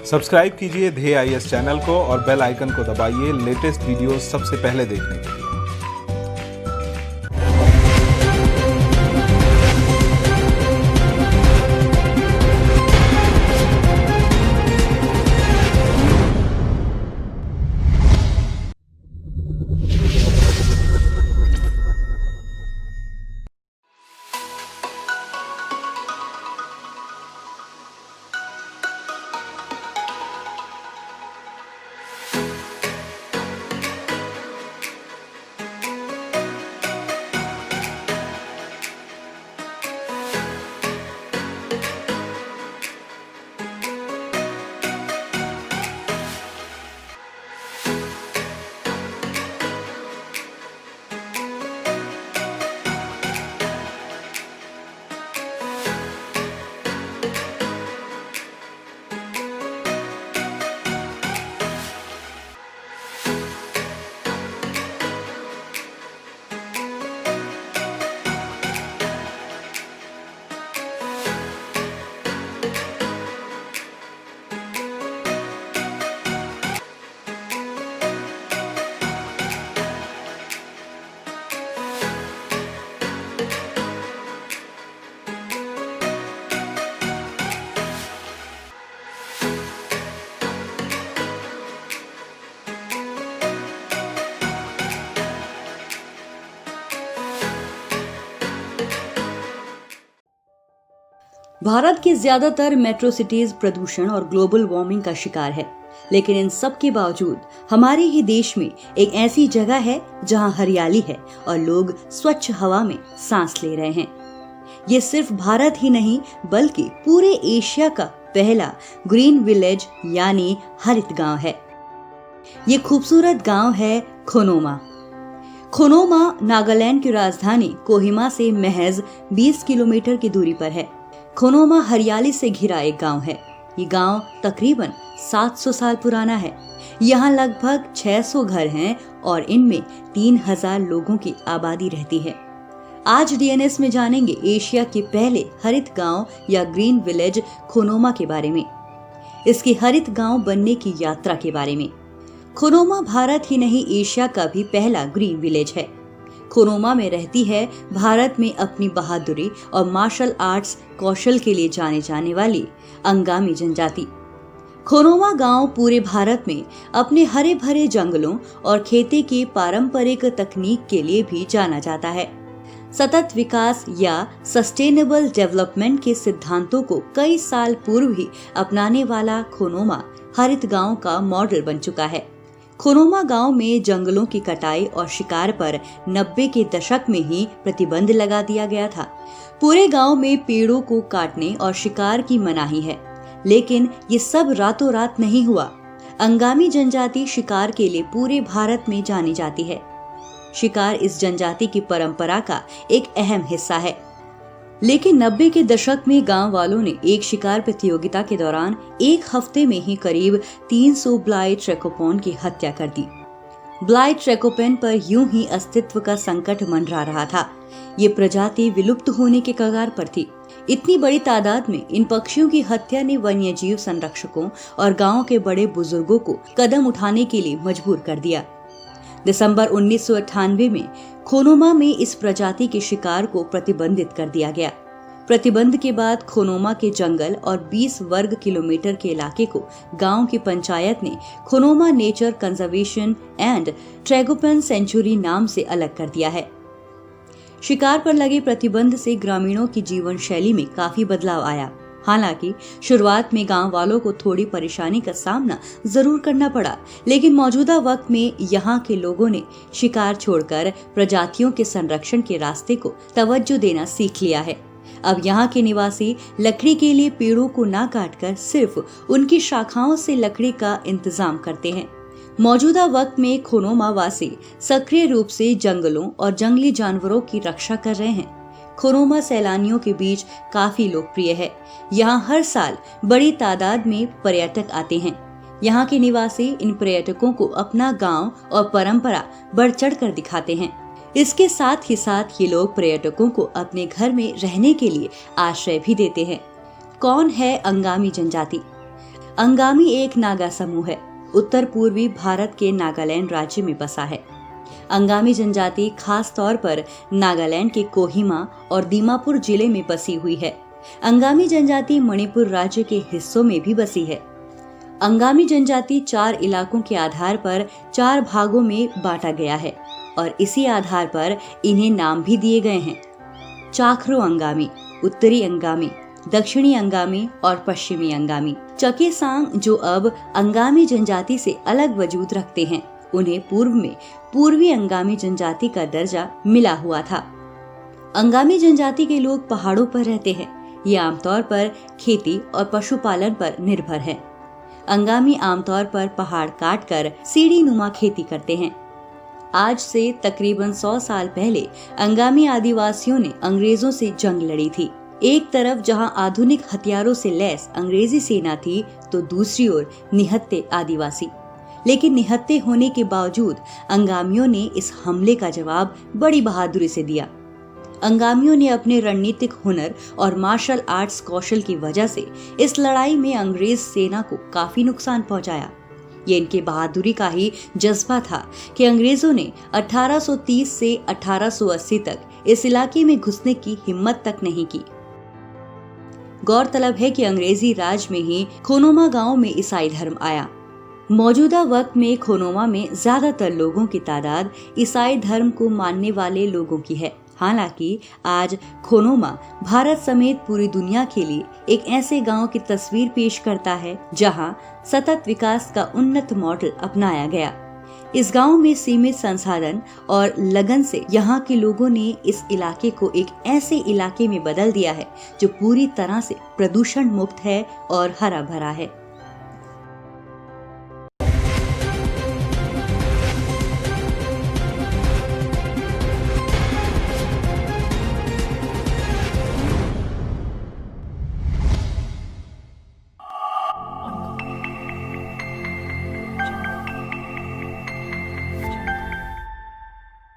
Subscribe कीजिए ध्येय IAS channel को और बेल आइकन को दबाइए लेटेस्ट वीडियो सबसे पहले देखने के लिए। भारत के ज्यादातर मेट्रो सिटीज प्रदूषण और ग्लोबल वार्मिंग का शिकार है, लेकिन इन सब के बावजूद हमारे ही देश में एक ऐसी जगह है जहां हरियाली है और लोग स्वच्छ हवा में सांस ले रहे हैं। ये सिर्फ भारत ही नहीं बल्कि पूरे एशिया का पहला ग्रीन विलेज यानी हरित गांव है। ये खूबसूरत गांव है खोनोमा। खोनोमा नागालैंड की राजधानी कोहिमा से महज 20 किलोमीटर की दूरी पर है। खोनोमा हरियाली से घिरा एक गांव है। ये गांव तकरीबन 700 साल पुराना है। यहाँ लगभग 600 घर हैं और इनमें 3000 लोगों की आबादी रहती है। आज DNS में जानेंगे एशिया के पहले हरित गांव या ग्रीन विलेज खोनोमा के बारे में, इसके हरित गांव बनने की यात्रा के बारे में। खोनोमा भारत ही नहीं एशिया का भी पहला ग्रीन विलेज है। खोनोमा में रहती है भारत में अपनी बहादुरी और मार्शल आर्ट्स कौशल के लिए जाने जाने वाली अंगामी जनजाति। खोनोमा गांव पूरे भारत में अपने हरे भरे जंगलों और खेती की पारंपरिक तकनीक के लिए भी जाना जाता है। सतत विकास या सस्टेनेबल डेवलपमेंट के सिद्धांतों को कई साल पूर्व ही अपनाने वाला खोनोमा हरित गांव का मॉडल बन चुका है। खोनोमा गांव में जंगलों की कटाई और शिकार पर 90 के दशक में ही प्रतिबंध लगा दिया गया था। पूरे गांव में पेड़ों को काटने और शिकार की मनाही है, लेकिन ये सब रातों रात नहीं हुआ। अंगामी जनजाति शिकार के लिए पूरे भारत में जानी जाती है। शिकार इस जनजाति की परंपरा का एक अहम हिस्सा है, लेकिन 90 के दशक में गांव वालों ने एक शिकार प्रतियोगिता के दौरान एक हफ्ते में ही करीब 300 ब्लाइट ट्रैकोपॉन की हत्या कर दी। ब्लाइट ट्रैकोपॉन पर यूं ही अस्तित्व का संकट मंडरा रहा था। ये प्रजाति विलुप्त होने के कगार पर थी। इतनी बड़ी तादाद में इन पक्षियों की हत्या ने वन्यजीव संरक्षकों और गांव के बड़े बुजुर्गों को कदम उठाने के लिए मजबूर कर दिया। दिसंबर 1998 में खोनोमा में इस प्रजाति के शिकार को प्रतिबंधित कर दिया गया। प्रतिबंध के बाद खोनोमा के जंगल और 20 वर्ग किलोमीटर के इलाके को गांव की पंचायत ने Khonoma nature conservation and tragopan sanctuary नाम से अलग कर दिया है। शिकार पर लगे प्रतिबंध से ग्रामीणों की जीवन शैली में काफी बदलाव आया। हालांकि शुरुआत में गांव वालों को थोड़ी परेशानी का सामना जरूर करना पड़ा, लेकिन मौजूदा वक्त में यहाँ के लोगों ने शिकार छोड़कर प्रजातियों के संरक्षण के रास्ते को तवज्जो देना सीख लिया है। अब यहाँ के निवासी लकड़ी के लिए पेड़ों को ना काटकर सिर्फ उनकी शाखाओं से लकड़ी का इंतजाम करते हैं। मौजूदा वक्त में खोनोमा वासी सक्रिय रूप से जंगलों और जंगली जानवरों की रक्षा कर रहे हैं। खोनोमा सैलानियों के बीच काफी लोकप्रिय है। यहाँ हर साल बड़ी तादाद में पर्यटक आते हैं। यहाँ के निवासी इन पर्यटकों को अपना गांव और परंपरा बढ़ चढ़ कर दिखाते हैं। इसके साथ ही साथ ये लोग पर्यटकों को अपने घर में रहने के लिए आश्रय भी देते हैं। कौन है अंगामी जनजाति? अंगामी एक नागा समूह है, उत्तर पूर्वी भारत के नागालैंड राज्य में बसा है। अंगामी जनजाति खास तौर पर नागालैंड के कोहिमा और दीमापुर जिले में बसी हुई है। अंगामी जनजाति मणिपुर राज्य के हिस्सों में भी बसी है। अंगामी जनजाति 4 इलाकों के आधार पर 4 भागों में बांटा गया है और इसी आधार पर इन्हें नाम भी दिए गए हैं। चाखरो अंगामी, उत्तरी अंगामी, दक्षिणी अंगामी और पश्चिमी अंगामी। चकेसांग जो अब अंगामी जनजाति से अलग वजूद रखते हैं, उन्हें पूर्व में पूर्वी अंगामी जनजाति का दर्जा मिला हुआ था। अंगामी जनजाति के लोग पहाड़ों पर रहते हैं। ये आमतौर पर खेती और पशुपालन पर निर्भर है। अंगामी आमतौर पर पहाड़ काटकर सीढ़ी नुमा खेती करते हैं। आज से तकरीबन 100 साल पहले अंगामी आदिवासियों ने अंग्रेजों से जंग लड़ी थी। एक तरफ जहां आधुनिक हथियारों से लैस अंग्रेजी सेना थी, तो दूसरी ओर निहत्थे आदिवासी। लेकिन निहत्थे होने के बावजूद अंगामियों ने इस हमले का जवाब बड़ी बहादुरी से दिया। अंगामियों ने अपने रणनीतिक हुनर और मार्शल आर्ट्स कौशल की वजह से इस लड़ाई में अंग्रेज सेना को काफी नुकसान पहुंचाया। ये इनके बहादुरी का ही जज्बा था कि अंग्रेजों ने 1830 से 1880 तक इस इलाके में घुसने की हिम्मत तक नहीं की। गौरतलब है कि अंग्रेजी राज में ही खोनोमा गांव में ईसाई धर्म आया। मौजूदा वक्त में खोनोमा में ज्यादातर लोगों की तादाद ईसाई धर्म को मानने वाले लोगों की है। हालांकि आज खोनोमा भारत समेत पूरी दुनिया के लिए एक ऐसे गांव की तस्वीर पेश करता है जहां सतत विकास का उन्नत मॉडल अपनाया गया। इस गांव में सीमित संसाधन और लगन से यहाँ के लोगों ने इस इलाके को एक ऐसे इलाके में बदल दिया है जो पूरी तरह से प्रदूषण मुक्त है और हरा भरा है।